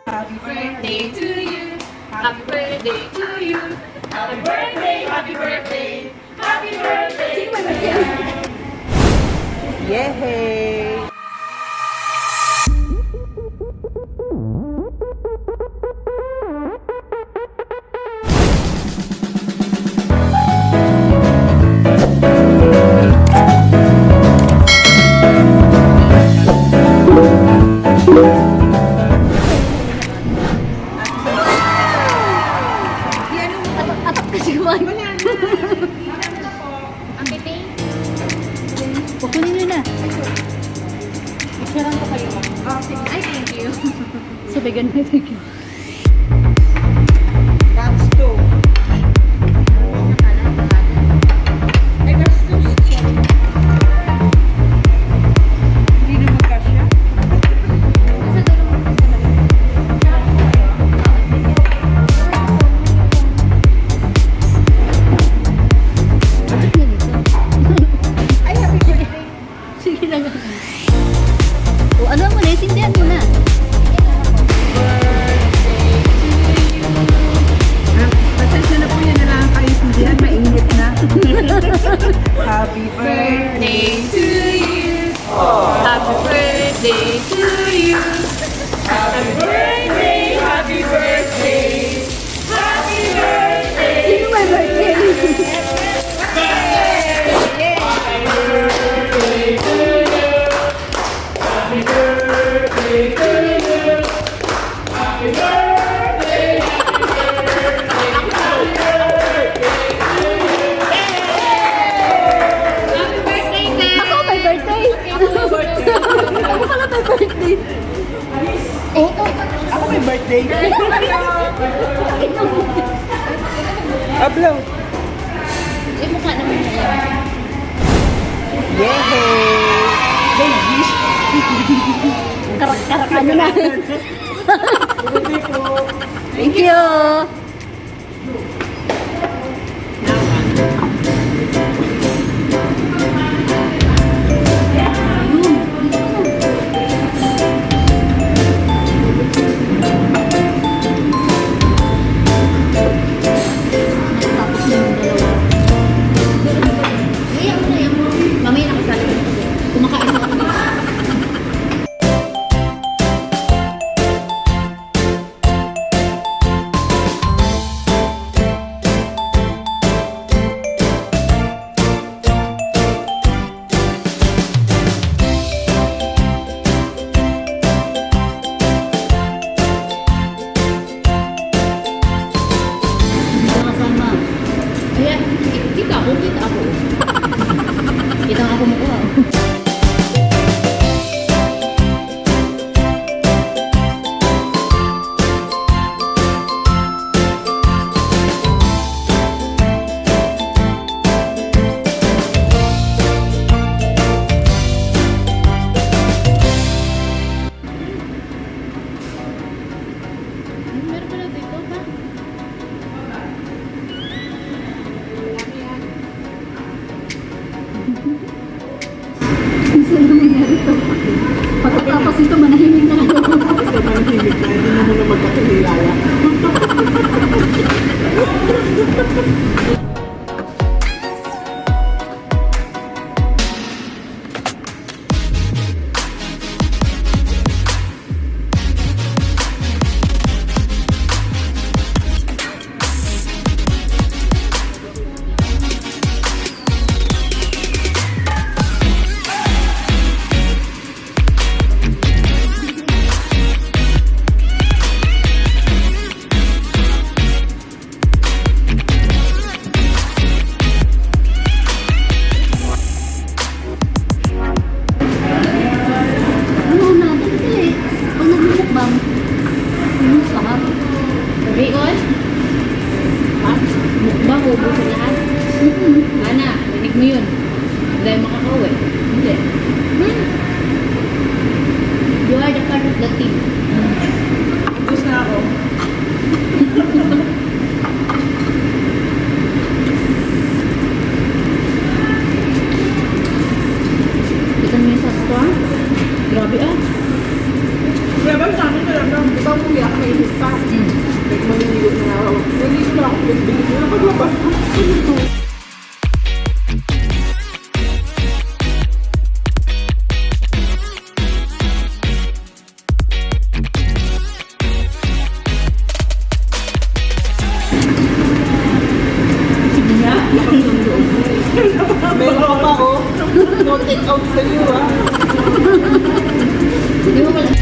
Happy birthday to you. Happy birthday to you. Happy birthday, happy birthday. Happy birthday. Yay! Atak kasi kumain. Ang pipi. Kukunin nyo na. Picturean ko kayo. Oh, sige. Ay, thank you. Sabigan na, thank you. That's two. Ay, that's two. Hindi na magkasya. Nasa dulo mo kasi Ay, happy birthday. sige lang. O, ano mo na? Sindihan mo na. Pasensya na po yan na lang kayo sindihan. Mainit na. Happy birthday to you. Happy birthday to you. Happy birthday, happy birthday. Happy birthday. Sino may birthday? Ako may birthday. Ako pala may birthday. Eh, Ako may birthday. Ablaw. eh, mukha naman na yan. Yay! Babies! Karak-karakan nyo na. Thank you. Natapos na yung dalawa. Ayaw mo na yan. Mamaya nakasali ko. Kumakain mo ako. Sama-sama. Kaya, kita ako. Kita nga ako mukha. Meron pala dito ba? Isa na nangyari ito. Pagkatapos ito, manahimik na ako. Kasi manahimik na, hindi na muna magkakilala. Ano na, dali. Pag nag-mukbang, sarap. Rion? Ha? Mukbang, ubusin lahat? Ana, rinig mo yun. Dahil makakauwi. Hindi. You are the part of the team. Gusto na ako. Kita mo yung sa store? Grabe ah. Kaya ba sa akin talaga? ba umiyak, mainit pa. Maliligo na ako. Naliligo na ako, nagbigil na paglabas ko. Meron ka pa ako. No take out sa iyo, ha? Hindi mo pala.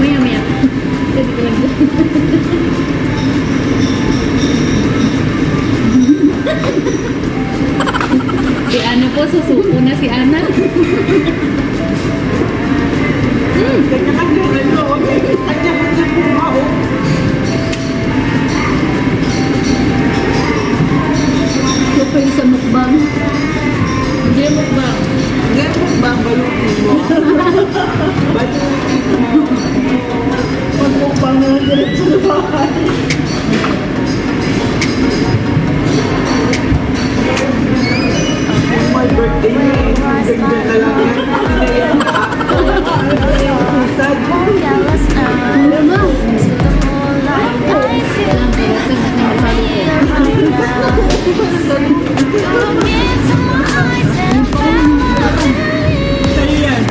Maya. Sabi ko lang. Si Ana po, susuko na si Ana. Kanya-kanya ano, kanya-kanya po ako. Ito pa yung sa mukbang. Hindi mukbang. Hindi mukbang, balutin mo. Balutin mo. Pag-mukbang na lang diretso na bahay. My birthday na eh. Ganda na lang yan. Pinayan na ako. Sad. Ano ba? Sa'yo yan.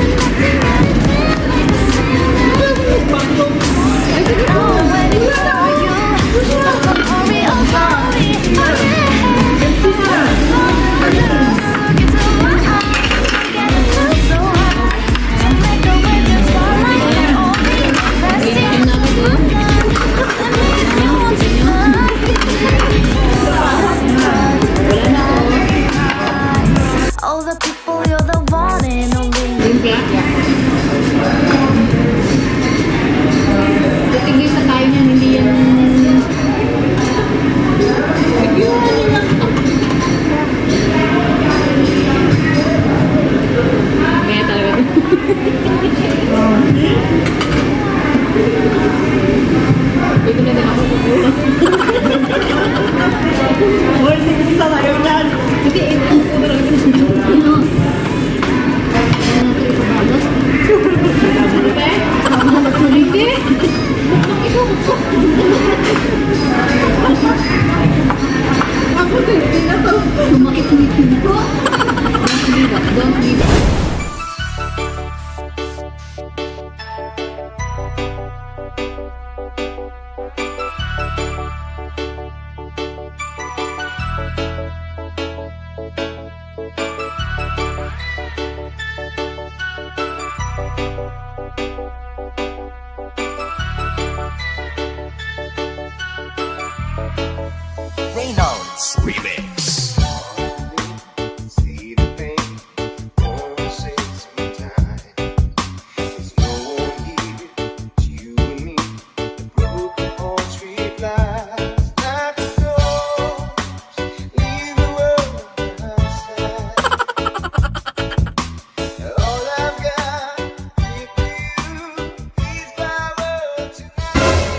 All the people, you're the one and only. Lumpia? Titigil na tayo niyan, hindi yan... Kaya talaga ito. Dito na din ako pupulo. Morning isa na yun yan. Hindi, ito ako pupulo. Ano? Ano ito yung bagas? Mahalat mo rin. Hindi. Ako din, hindi na to. Sumakit mo yung ko. Don't give up. Reynolds Remix. See the pain, won't say some time. There's no one here, it's you and me. The broken on street lights, like the ghosts, leave the world outside. All I've got to give you is my word tonight.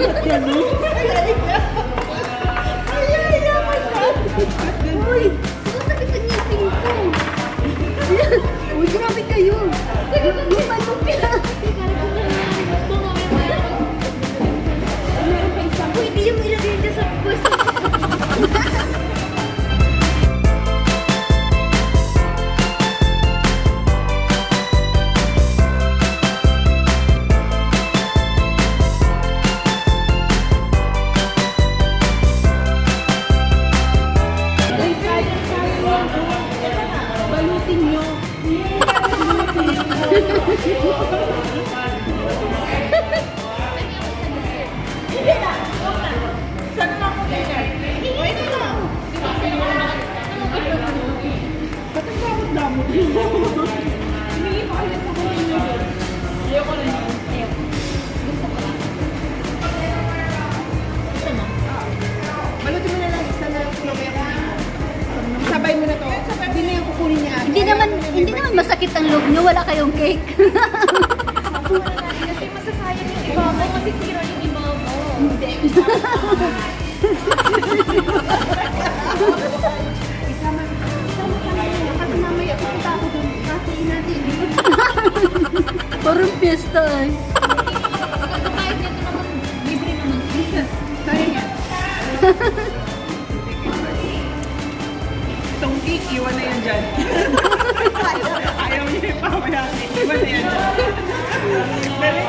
Uy, sumasakit ang ngipin ko. Uy, grabe kayo. Yung malupit. Uy, di yung ilagay niya sa gusto. Balutin nyo. Sana nga ako ganyan. Wait na lang. Ba't ang damot-damot? Hindi pa kayo sa kunin nyo doon. Ayoko na yun. Gusto ko lang. Gusto mo? Balutin mo na lang. Isa na lang kumabaya ko. Sabay mo na to. Hindi na yung kukunin niya. Hindi naman masakit ang loob nyo. Wala kayong cake. Sabuhan na natin kasi masasayang yung iba mo. Masisira yung iba mo. Hindi. Isama tayo. Kasi mamaya punta ako doon. Katiin natin. Parang piyesta ay. Kahit nito naman, libre naman. Kaya yan. Itong cake, iwan na yan dyan. Ayaw niya yung pamayaki. Iwan na yan dyan. Dali.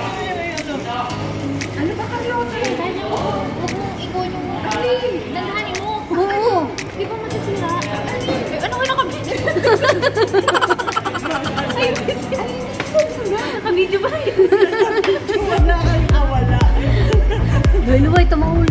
Ano ba kayo? Kaya mo, huwag mong ikaw yung dandahanin mo. Oo. Di ba masasira? Ano ka nakabit? Nakabidyo ba yun? Wala kang awala. Dahil ba ito maul?